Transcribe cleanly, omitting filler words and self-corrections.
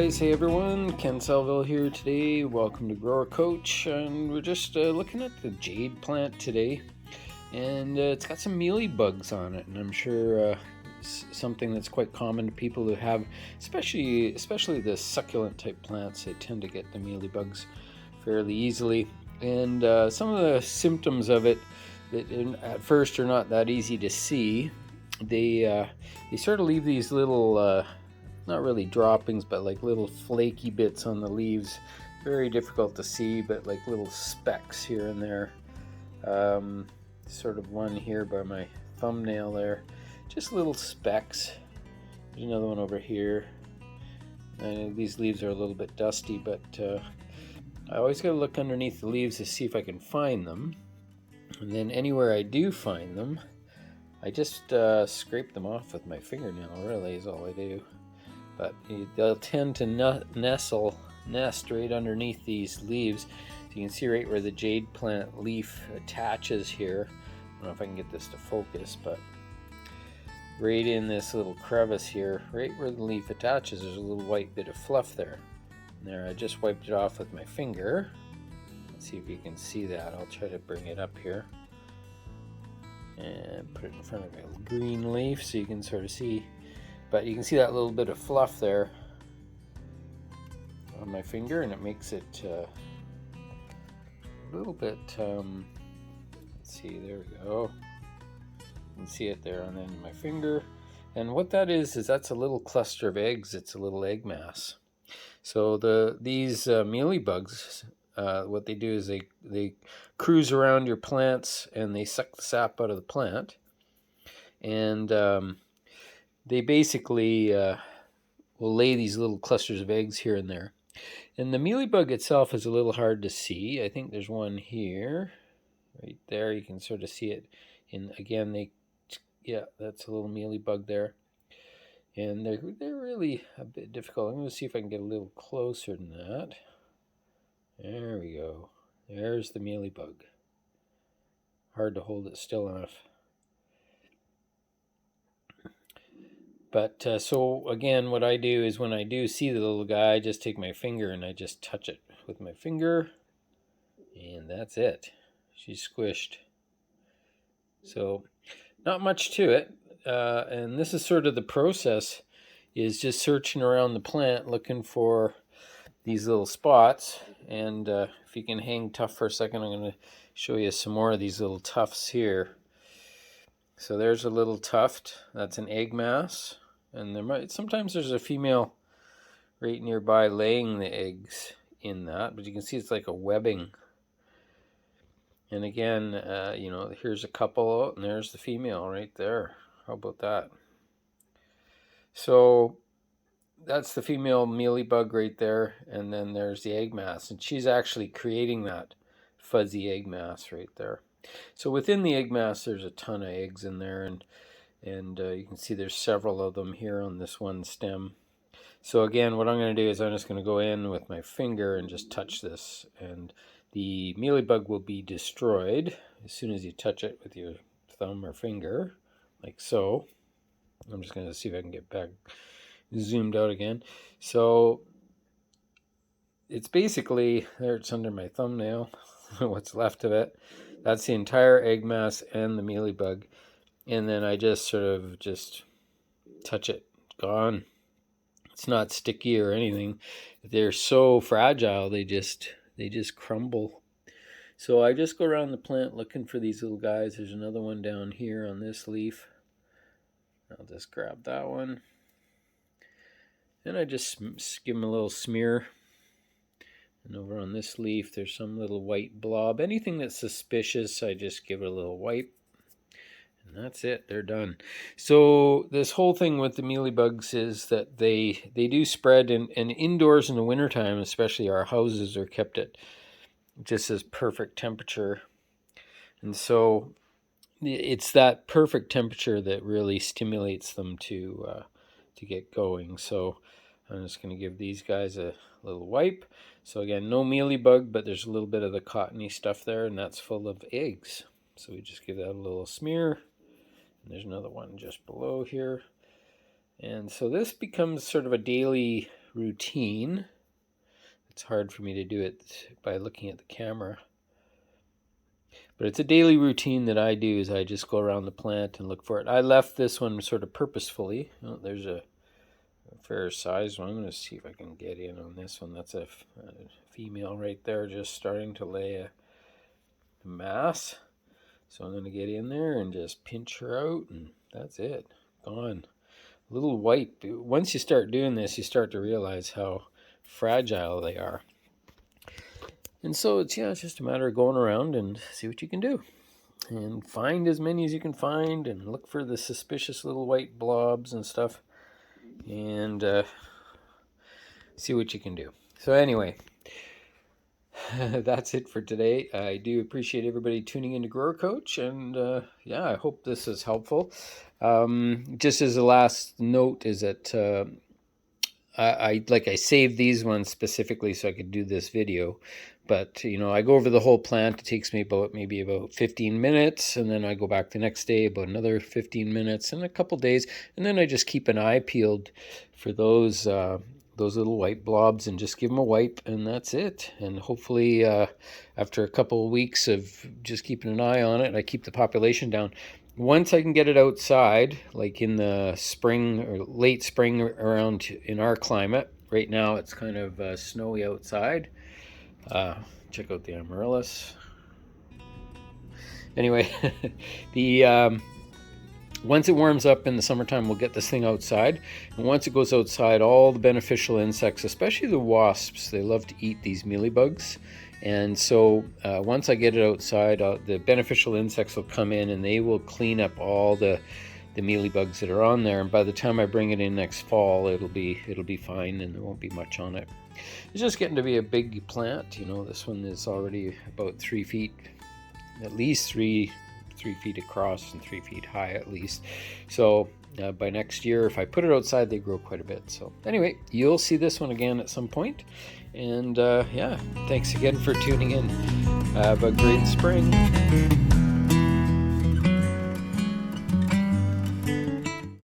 guys, hey everyone, Ken Selville here today. Welcome to Grower Coach, and we're just looking at the jade plant today, and it's got some mealy bugs on it, and I'm sure it's something that's quite common to people who have, especially the succulent type plants. They tend to get the mealy bugs fairly easily, and some of the symptoms of it that at first are not that easy to see. They sort of leave these little not really droppings, but like little flaky bits on the leaves. Very difficult to see, but like little specks here and there. Sort of one here by my thumbnail there. Just little specks. There's another one over here. These leaves are a little bit dusty, but I always got to look underneath the leaves to see if I can find them. And then anywhere I do find them, I just scrape them off with my fingernail, really, is all I do. But they'll tend to nest right underneath these leaves. So you can see right where the jade plant leaf attaches here. I don't know if I can get this to focus, but right in this little crevice here, right where the leaf attaches, there's a little white bit of fluff there. And there, I just wiped it off with my finger. Let's see if you can see that. I'll try to bring it up here and put it in front of a green leaf so you can sort of see. But you can see that little bit of fluff there on my finger, and it makes it a little bit, let's see, there we go. You can see it there on the end of my finger. And what that is that's a little cluster of eggs. It's a little egg mass. So these mealy bugs, what they do is they cruise around your plants and they suck the sap out of the plant. And they basically will lay these little clusters of eggs here and there. And the mealybug itself is a little hard to see. I think there's one here, right there. You can sort of see it. And again, that's a little mealybug there. And they're really a bit difficult. I'm going to see if I can get a little closer than that. There we go. There's the mealybug. Hard to hold it still enough. But so again, what I do is when I do see the little guy, I just take my finger and I just touch it with my finger, and that's it. She's squished. So not much to it. And this is sort of the process, is just searching around the plant looking for these little spots. And if you can hang tough for a second, I'm going to show you some more of these little tufts here. So there's a little tuft. That's an egg mass. And sometimes there's a female right nearby laying the eggs in that, but you can see it's like a webbing. And again, here's a couple out, and there's the female right there. How about that? So that's the female mealybug right there, and then there's the egg mass, and she's actually creating that fuzzy egg mass right there. So within the egg mass, there's a ton of eggs in there, and you can see there's several of them here on this one stem. So again, what I'm going to do is I'm just going to go in with my finger and just touch this, and the mealybug will be destroyed as soon as you touch it with your thumb or finger, like so. I'm just going to see if I can get back zoomed out again. So it's basically, there it's under my thumbnail, what's left of it. That's the entire egg mass and the mealybug. And then I just sort of just touch it. Gone. It's not sticky or anything. They're so fragile, they just crumble. So I just go around the plant looking for these little guys. There's another one down here on this leaf. I'll just grab that one. And I just give them a little smear. And over on this leaf, there's some little white blob. Anything that's suspicious, I just give it a little wipe. And that's it. They're done. So this whole thing with the mealybugs is that they do spread, and indoors in the wintertime, especially our houses are kept at just as perfect temperature. And so it's that perfect temperature that really stimulates them to get going. So I'm just going to give these guys a little wipe. So again, no mealybug, but there's a little bit of the cottony stuff there, and that's full of eggs. So we just give that a little smear. And there's another one just below here. And so this becomes sort of a daily routine. It's hard for me to do it by looking at the camera. But it's a daily routine that I do, is I just go around the plant and look for it. I left this one sort of purposefully. Oh, there's a fair size one. I'm going to see if I can get in on this one. That's a female right there, just starting to lay a mass. So I'm going to get in there and just pinch her out, and that's it. Gone. A little white. Once you start doing this, you start to realize how fragile they are. And so it's just a matter of going around and see what you can do. And find as many as you can find, and look for the suspicious little white blobs and stuff. And see what you can do. So anyway, that's it for today. I do appreciate everybody tuning into Grower Coach, and I hope this is helpful. Just as a last note is that I saved these ones specifically so I could do this video. But, I go over the whole plant. It takes me maybe about 15 minutes, and then I go back the next day, about another 15 minutes, and a couple days, and then I just keep an eye peeled for those little white blobs and just give them a wipe, and that's it. And hopefully after a couple of weeks of just keeping an eye on it, I keep the population down. Once I can get it outside, like in the spring or late spring around in our climate, right now it's kind of snowy outside. Check out the amaryllis. Anyway, once it warms up in the summertime, we'll get this thing outside. And once it goes outside, all the beneficial insects, especially the wasps, they love to eat these mealybugs. And so once I get it outside, the beneficial insects will come in and they will clean up all the mealybugs that are on there. And by the time I bring it in next fall, it'll be fine, and there won't be much on it. It's just getting to be a big plant. This one is already about 3 feet, at least 3 feet across and 3 feet high at least. So by next year, if I put it outside, they grow quite a bit. So anyway, you'll see this one again at some point. And thanks again for tuning in. Have a great spring.